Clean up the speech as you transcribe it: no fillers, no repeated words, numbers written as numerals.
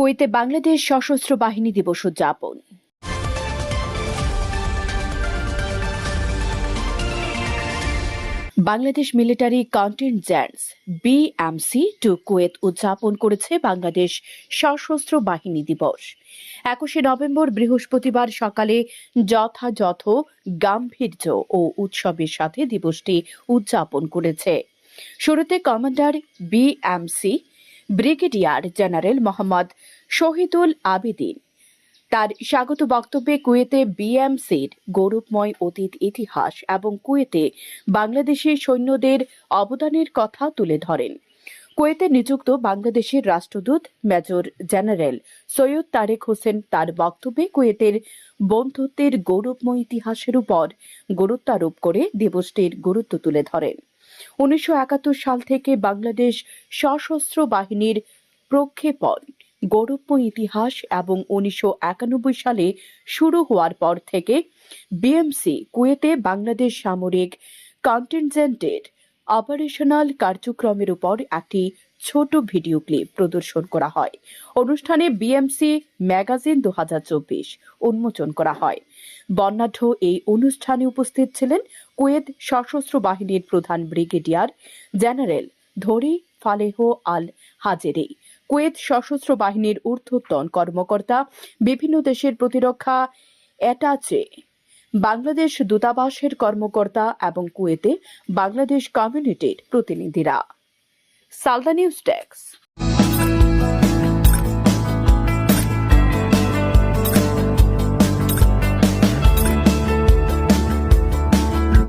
কুয়েতে বাংলাদেশ সশস্ত্র বাহিনী দিবস উদযাপন। Bangladesh military contingents BMC to Kuwait উদযাপন করেছে বাংলাদেশ সশস্ত্র বাহিনী দিবস। 21শে নভেম্বর বৃহস্পতিবার সকালে যথাযথ গাম্ভীর্য ও উৎসবের সাথে দিবসটি উদযাপন করেছে। শুরুতে commander BMC brigadier general Mohammad Shahidul Abedin তার স্বাগত বক্তব্যে কুয়েতে বিএমসির গৌরবময় অতীত ইতিহাস এবং কুয়েতে বাংলাদেশের সৈন্যদের অবদানের কথা তুলে ধরেন। কুয়েতে নিযুক্ত বাংলাদেশের রাষ্ট্রদূত মেজর জেনারেল সৈয়দ তারেক হোসেন তার বক্তব্যে কুয়েতের বন্ধুত্বের গৌরবময় ইতিহাসের উপর গুরুত্বারোপ করে দিবসটির গুরুত্ব তুলে ধরেন। 1971 সাল থেকে বাংলাদেশ সশস্ত্র বাহিনীর প্রক্ষেপণ গৌরবময় ইতিহাস এবং 1991 সালে শুরু হওয়ার পর থেকে বিএমসি কুয়েতে বাংলাদেশ সামরিক কন্টিনজেন্টের অপারেশনাল কার্যক্রমের উপর একটি ছোট ভিডিও ক্লিপ প্রদর্শন করা হয়। অনুষ্ঠানে বিএমসি ম্যাগাজিন 2024 উন্মোচন করা হয়। বর্ণাঢ্য এই অনুষ্ঠানে উপস্থিত ছিলেন কুয়েত সশস্ত্র বাহিনীর প্রধান ব্রিগেডিয়ার জেনারেল ধরি ফালেহ আল হাজেরি, কুয়েত সশস্ত্র বাহিনীর ঊর্ধ্বতন কর্মকর্তা, বিভিন্ন দেশের প্রতিরক্ষা অ্যাটাচে, বাংলাদেশ দূতাবাসের কর্মকর্তা এবং কুয়েতে বাংলাদেশ কমিউনিটির প্রতিনিধিরা। Salda news desk.